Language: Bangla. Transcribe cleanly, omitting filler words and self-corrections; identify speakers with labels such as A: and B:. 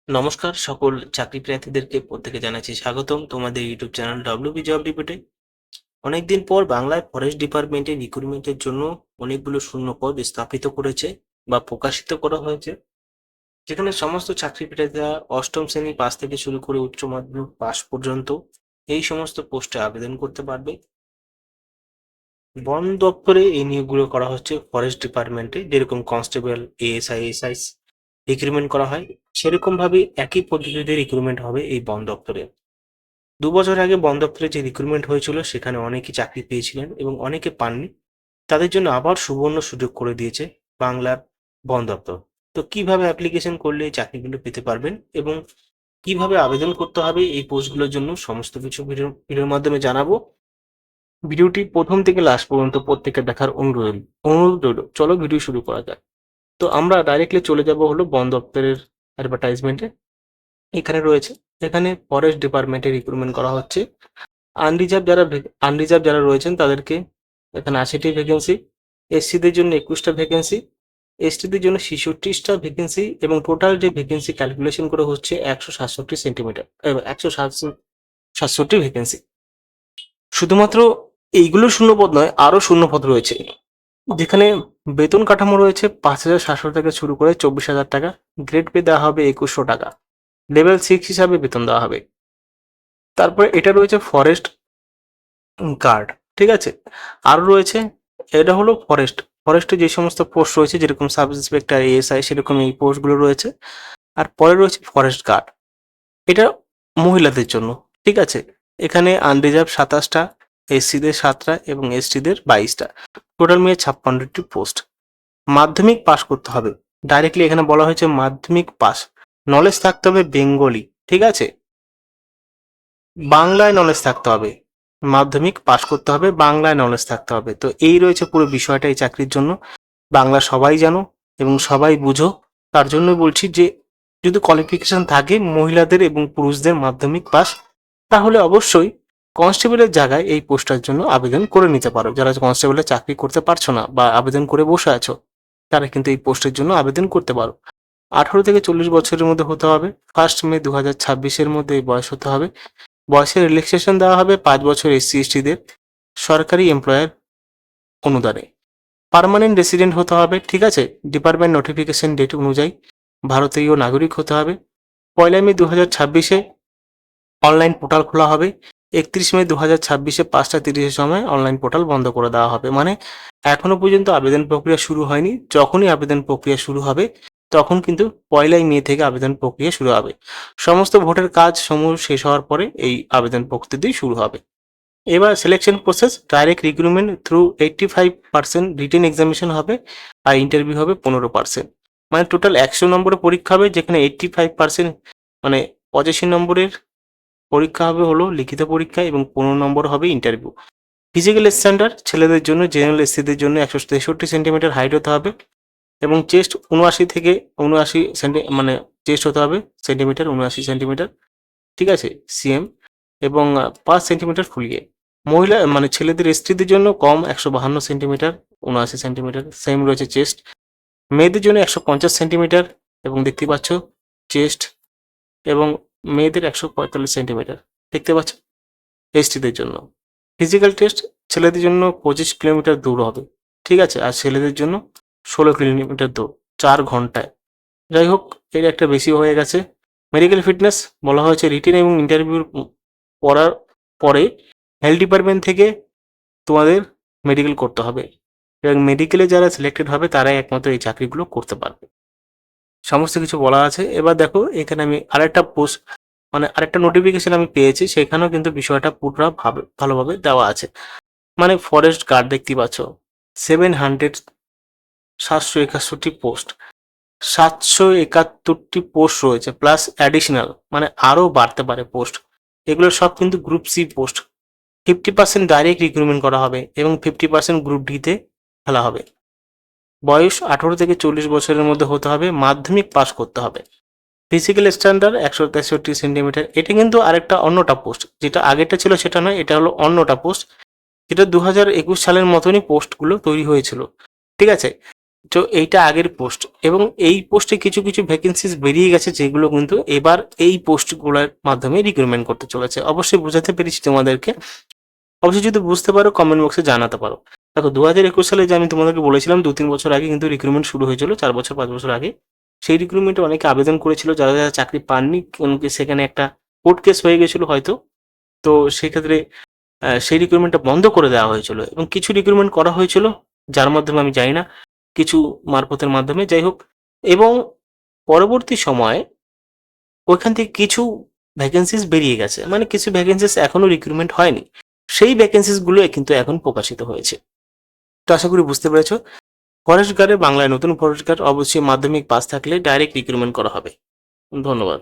A: নমস্কার সকল চাকরি প্রার্থীদেরকে প্রত্যেকে জানাচ্ছি স্বাগতম তোমাদের ইউটিউব চ্যানেল ডব্লিউবি জব রিপোর্টে। অনেকদিন পর বাংলায় ফরেস্ট ডিপার্টমেন্টে রিক্রুটমেন্টের জন্য অনেকগুলো শূন্য পদ স্থাপিত করেছে বা প্রকাশিত করা হয়েছে, যেখানে সমস্ত চাকরি প্রার্থীরা অষ্টম শ্রেণী পাস থেকে শুরু করে উচ্চ মাধ্যমিক পাস পর্যন্ত এই সমস্ত পোস্টে আবেদন করতে পারবে। বন দপ্তরে এই নিয়োগগুলো করা হচ্ছে ফরেস্ট ডিপার্টমেন্টে, যেরকম কনস্টেবল, এএসআই, এসআই রিক্রুটমেন্ট করা হয়, সেরকম ভাবে একই পদ্ধতিতে রিক্রুটমেন্ট হবে এই বন দপ্তরে। ২ বছর আগে বন দপ্তরে যে রিক্রুটমেন্ট হয়েছিল সেখানে অনেকেই চাকরি পেয়েছিলেন এবং অনেকে পাননি। তাদের জন্য আবার সুবর্ণ সুযোগ করে দিয়েছে বাংলার বন দপ্তর। তো কিভাবে অ্যাপ্লিকেশন করলে এই চাকরিগুলো পেতে পারবেন এবং কিভাবে আবেদন করতে হবে এই পোস্টগুলোর জন্য সমস্ত কিছু ভিডিওর মাধ্যমে জানাবো। ভিডিওটি প্রথম থেকে লাস্ট পর্যন্ত প্রত্যেকে দেখার অনুরোধ রইল। চলো ভিডিও শুরু করা যাক। তো আমরা ডাইরেক্টলি চলে যাব হলো বন দপ্তরের অ্যাডভার্টাইজমেন্টে। এখানে রয়েছে, এখানে ফরেস্ট ডিপার্টমেন্টে রিক্রুটমেন্ট করা হচ্ছে। আনরিজার্ভ যারা রয়েছেন তাদেরকে এখানে ৮০টি ভ্যাকেন্সি, এসসিদের জন্য ২১টা ভ্যাকেন্সি, এসটিদের জন্য ৬৬টা ভ্যাকেন্সি এবং টোটাল যে ভ্যাকেন্সি ক্যালকুলেশন করে হচ্ছে ১৬৭ ভ্যাকেন্সি। শুধুমাত্র এইগুলো শূন্যপদ নয়, আরও শূন্যপদ রয়েছে, যেখানে বেতন কাঠামো রয়েছে ৫,৭০০ থেকে শুরু করে ২৪,০০০ টাকা। গ্রেড পে দেওয়া হবে ২১০০ টাকা। লেভেল 6 হিসাবে বেতন দেওয়া হবে। তারপরে এটা রয়েছে ফরেস্ট গার্ড, ঠিক আছে। আরও রয়েছে, এটা হলো ফরেস্টে যে সমস্ত পোস্ট রয়েছে, যেরকম সাব ইন্সপেক্টর, এএসআই, সেরকম এই পোস্টগুলো রয়েছে। আর পরে রয়েছে ফরেস্ট গার্ড, এটা মহিলাদের জন্য, ঠিক আছে। এখানে আনরিজার্ভ ২৭টা, এসসিদের 7টা এবং এসটিদের 22টা, টোটাল মিলে ৫৬টি পোস্ট। মাধ্যমিক পাস করতে হবে, ডাইরেক্টলি এখানে বলা হয়েছে মাধ্যমিক পাস। নলেজ থাকতে হবে বেঙ্গলি, ঠিক আছে। বাংলায় নলেজ থাকতে হবে, মাধ্যমিক পাস করতে হবে, বাংলায় নলেজ থাকতে হবে। তো এই রয়েছে পুরো বিষয়টা এই চাকরির জন্য। বাংলা সবাই জানো এবং সবাই বুঝো, তার জন্য বলছি যে যদি কোয়ালিফিকেশন থাকে মহিলাদের এবং পুরুষদের মাধ্যমিক পাস, তাহলে অবশ্যই কনস্টেবলের জায়গায় এই পোস্টটার জন্য আবেদন করে নিতে পারো। যারা কনস্টেবলের চাকরি করতে পারছো না বা আবেদন করে বসে আছো, তারা কিন্তু এই পোস্টের জন্য আবেদন করতে পারো। ১৮ থেকে ৪০ বছরের মধ্যে হতে হবে। 1 মে ২০২৬-এর মধ্যে এই বয়স হতে হবে। বয়সের রিল্যাক্সেশন দেওয়া হবে ৫ বছর এসসি এসটিদের, সরকারি এমপ্লয়ার অনুদানে। পার্মানেন্ট রেসিডেন্ট হতে হবে, ঠিক আছে। ডিপার্টমেন্ট নোটিফিকেশন ডেট অনুযায়ী ভারতীয় নাগরিক হতে হবে। ১ মে ২০২৬-এ অনলাইন পোর্টাল খোলা হবে। ৩১ মে ২০২৬-এ ৫টা ৩০-এর সময় অনলাইন পোর্টাল বন্ধ করে দেওয়া হবে। মানে এখনো পর্যন্ত আবেদন প্রক্রিয়া শুরু হয়নি। যখনই আবেদন প্রক্রিয়া শুরু হবে তখন কিন্তু ১ মে থেকে আবেদন প্রক্রিয়া শুরু হবে। সমস্ত ভোটের কাজ সমূহ শেষ হওয়ার পরে এই আবেদন প্রক্রিয়াটি শুরু হবে। এবার selection process, direct recruitment through 85% written examination হবে আর ইন্টারভিউ হবে 15%। মানে টোটাল ১০০ নম্বরের পরীক্ষা হবে, যেখানে 85% মানে ৮৫ নম্বরের পরীক্ষা হবে হলো লিখিত পরীক্ষা এবং ১৫ নম্বর হবে ইন্টারভিউ। ফিজিক্যাল স্ট্যান্ডার্ড, ছেলেদের জন্য জেনারেল এসসিদের জন্য ১৬৩ সেন্টিমিটার হাইট হতে হবে এবং চেস্ট ৭৯ থেকে ৭৯ মানে চেস্ট হতে হবে সেন্টিমিটার ৭৯ সেন্টিমিটার, ঠিক আছে, সিএম, এবং ৫ সেন্টিমিটার ফুলিয়ে। মহিলা মানে ছেলেদের স্ত্রীদের জন্য কম ১৫২ সেন্টিমিটার ৭৯ সেন্টিমিটার, সেম রয়েছে চেস্ট। মেয়েদের জন্য ১৫০ সেন্টিমিটার এবং দেখতে পাচ্ছ চেস্ট, এবং মেয়েদের ১৪৫ সেন্টিমিটার দেখতে পাচ্ছ এসটিদের জন্য। ফিজিক্যাল টেস্ট ছেলেদের জন্য ২৫ কিলোমিটার দৌড় হবে, ঠিক আছে, আর ছেলেদের জন্য ১৬ কিলোমিটার দৌড় ৪ ঘন্টায়। যাই হোক, এর একটা বেশি হয়ে গেছে। মেডিকেল ফিটনেস বলা হয়েছে রিটেন এবং ইন্টারভিউ পড়ার পরে হেলথ ডিপার্টমেন্ট থেকে তোমাদের মেডিকেল করতে হবে এবং মেডিকেলে যারা সিলেক্টেড হবে তারাই একমাত্র এই চাকরিগুলো করতে পারবে। সমস্ত কিছু বলা আছে। এবার দেখো, এখানে আমি আরেকটা পোস্ট মানে আরেকটা নোটিফিকেশন আমি পেয়েছি, সেখানেও কিন্তু বিষয়টা পুরো ভালোভাবে দেওয়া আছে। মানে ফরেস্ট গার্ড দেখতে পাচ্ছ 700 771টি পোস্ট, 771টি পোস্ট রয়েছে প্লাস অ্যাডিশনাল, মানে আরও বাড়তে পারে পোস্ট। এগুলো সব কিন্তু group C post. 50% direct recruitment করা হবে এবং 50% গ্রুপ ডিতে ফেলা হবে। বয়স ১৮ থেকে ৪০ বছরের মধ্যে হতে হবে, মাধ্যমিক পাস করতে হবে। Physical standard ১৬৩ centimetre. এটা কিন্তু আরেকটা অন্যটা পোস্ট, যেটা আগেরটা ছিল সেটা নয়, এটা হলো অন্যটা পোস্ট, যেটা ২০২১ সালের মতনই পোস্টগুলো তৈরি হয়েছিল, ঠিক আছে। তো এইটা আগের পোস্ট, এবং এই পোস্টে কিছু কিছু ভ্যাকেন্সিস বেরিয়ে গেছে যেগুলো কিন্তু এবার এই পোস্টগুলোর মাধ্যমে রিক্রুটমেন্ট করতে চলেছে। অবশ্যই বোঝাতে পেরেছি তোমাদেরকে? অবশ্যই যদি বুঝতে পারো কমেন্ট বক্সে জানাতে পারো। দেখো 2021 সালে যে আমি তোমাদেরকে বলেছিলাম 2-3 বছর আগে কিন্তু রিক্রুটমেন্ট শুরু হয়েছিল, 4 বছর 5 বছর আগে। সেই রিক্রুটমেন্টে অনেকে আবেদন করেছিল, যারা যারা চাকরি পাননি সেখানে একটা কোর্ট কেস হয়ে গেছিল হয়তো। তো সেক্ষেত্রে সেই রিক্রুটমেন্টটা বন্ধ করে দেওয়া হয়েছিল, এবং কিছু রিক্রুটমেন্ট করা হয়েছিল যার মাধ্যমে আমি জানি না, কিছু মারফতের মাধ্যমে, যাই হোক। এবং পরবর্তী সময়ে ওইখান থেকে কিছু ভ্যাকেন্সিস বেরিয়ে গেছে, মানে কিছু ভ্যাকেন্সিস এখনো রিক্রুটমেন্ট হয়নি, সেই ভ্যাকেন্সিস গুলো কিন্তু এখন প্রকাশিত হয়েছে। তো আশা করি বুঝতে পেরেছো। ফরেস্ট গার্ডে বাংলায় নতুন ফরেস্ট গার্ড অবশ্যই মাধ্যমিক পাস থাকলে ডাইরেক্ট রিক্রুটমেন্ট করা হবে। ধন্যবাদ।